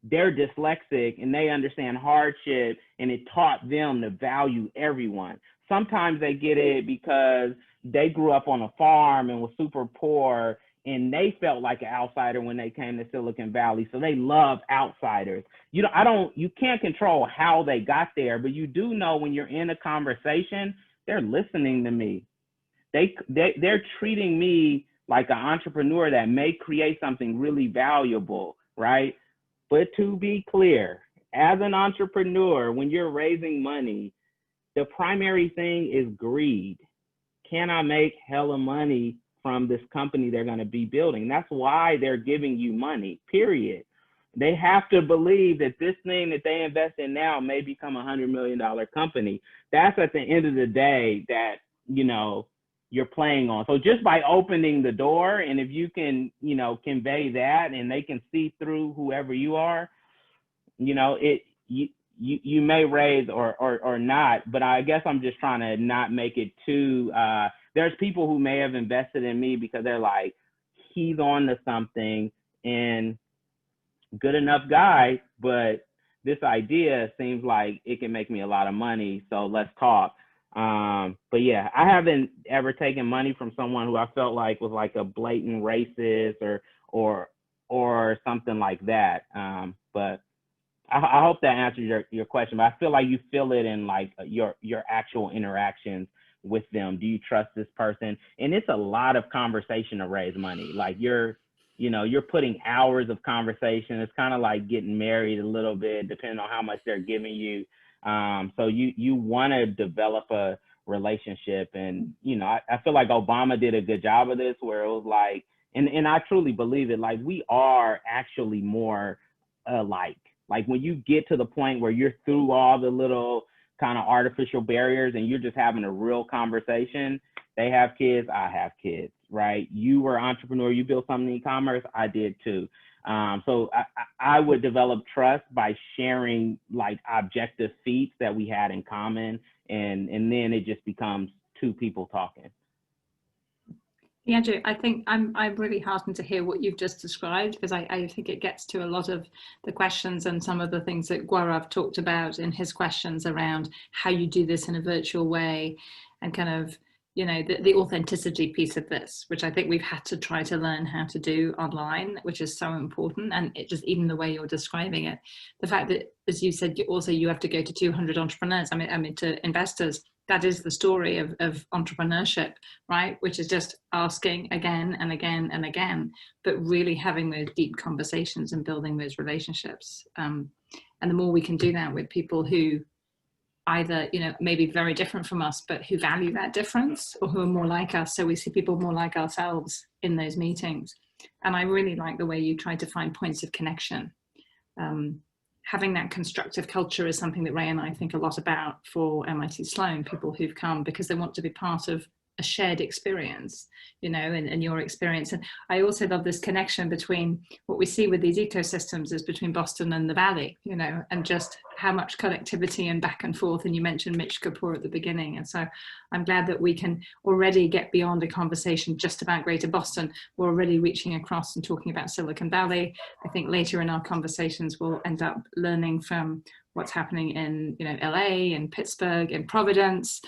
[SPEAKER 4] they're dyslexic and they understand hardship and it taught them to value everyone. Sometimes they get it because they grew up on a farm and was super poor and they felt like an outsider when they came to Silicon Valley. So they love outsiders. You know, you can't control how they got there, but you do know when you're in a conversation, they're listening to me. They're treating me like an entrepreneur that may create something really valuable, right? But to be clear, as an entrepreneur, when you're raising money, the primary thing is greed. Can I make hella money from this company they're going to be building? That's why they're giving you money, period. They have to believe that this thing that they invest in now may become a $100 million company. That's at the end of the day that, you know, you're playing on. So just by opening the door, and if you can, you know, convey that and they can see through whoever you are, you know, you may raise or not, but I guess I'm just trying to not make it too, there's people who may have invested in me because they're like, he's on to something and good enough guy, but this idea seems like it can make me a lot of money, so let's talk. But yeah, I haven't ever taken money from someone who I felt like was like a blatant racist or something like that. But I hope that answers your question. But I feel like you feel it in like your actual interactions with them. Do you trust this person? And it's a lot of conversation to raise money. Like you're putting hours of conversation. It's kind of like getting married a little bit, depending on how much they're giving you. So you want to develop a relationship. And, you know, I feel like Obama did a good job of this, where it was like, and I truly believe it, like we are actually more alike. Like when you get to the point where you're through all the little kind of artificial barriers and you're just having a real conversation. They have kids, I have kids, right? You were an entrepreneur, you built something in e-commerce, I did too. So I would develop trust by sharing like objective feats that we had in common, and then it just becomes two people talking.
[SPEAKER 1] Leandrew, I think I'm really heartened to hear what you've just described, because I think it gets to a lot of the questions and some of the things that Gaurav talked about in his questions around how you do this in a virtual way, and kind of, you know, the authenticity piece of this, which I think we've had to try to learn how to do online, which is so important. And it just, even the way you're describing it, the fact that, as you said, you have to go to 200 entrepreneurs, I mean to investors. That is the story of entrepreneurship, right? Which is just asking again and again and again, but really having those deep conversations and building those relationships. And the more we can do that with people who either, you know, maybe very different from us, but who value that difference, or who are more like us. So we see people more like ourselves in those meetings. And I really like the way you try to find points of connection. Having that constructive culture is something that Ray and I think a lot about for MIT Sloan, people who've come because they want to be part of a shared experience, you know, and your experience. And I also love this connection between what we see with these ecosystems is between Boston and the Valley, you know, and just how much connectivity and back and forth. And you mentioned Mitch Kapoor at the beginning. And so I'm glad that we can already get beyond a conversation just about Greater Boston. We're already reaching across and talking about Silicon Valley. I think later in our conversations, we'll end up learning from what's happening in, you know, LA and Pittsburgh and Providence,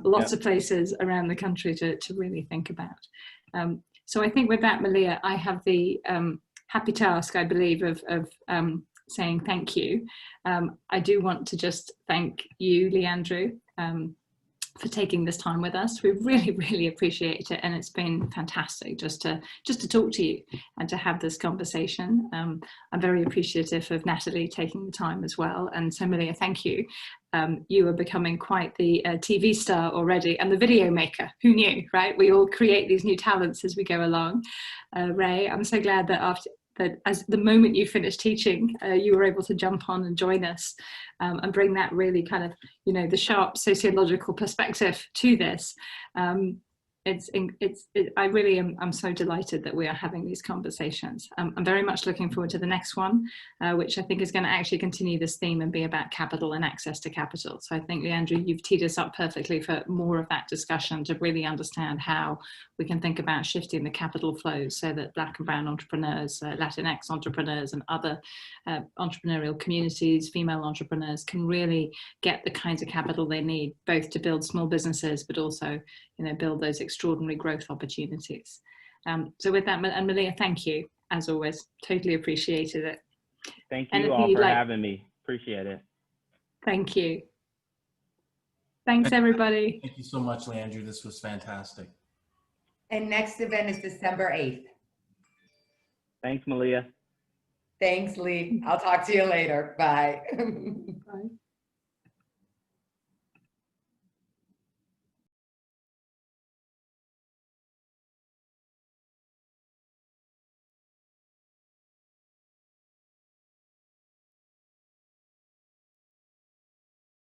[SPEAKER 1] lots of places around the country to really think about. So I think with that, Malia, I have the happy task, I believe, of saying thank you. I do want to just thank you, Leandrew, for taking this time with us. We really, really appreciate it, and it's been fantastic just to talk to you and to have this conversation. I'm very appreciative of Nathalie taking the time as well, and so Malia, thank you. You are becoming quite the TV star already, and the video maker. Who knew, right? We all create these new talents as we go along. Ray, I'm so glad that as the moment you finished teaching, you were able to jump on and join us and bring that really kind of, you know, the sharp sociological perspective to this. I really am so delighted that we are having these conversations. I'm very much looking forward to the next one, which I think is going to actually continue this theme and be about capital and access to capital. So I think, Leandrew, you've teed us up perfectly for more of that discussion to really understand how we can think about shifting the capital flows so that Black and brown entrepreneurs, Latinx entrepreneurs and other entrepreneurial communities, female entrepreneurs can really get the kinds of capital they need, both to build small businesses, but also, you know, build those extraordinary growth opportunities. So with that, and Malia, thank you, as always, totally appreciated it.
[SPEAKER 4] Thank you all for having me, appreciate it.
[SPEAKER 1] Thank you. Thanks, everybody.
[SPEAKER 5] Thank you so much, Leandrew, this was fantastic.
[SPEAKER 2] And next event is December 8th.
[SPEAKER 4] Thanks, Malia.
[SPEAKER 2] Thanks, Lee. I'll talk to you later. Bye.
[SPEAKER 1] Bye.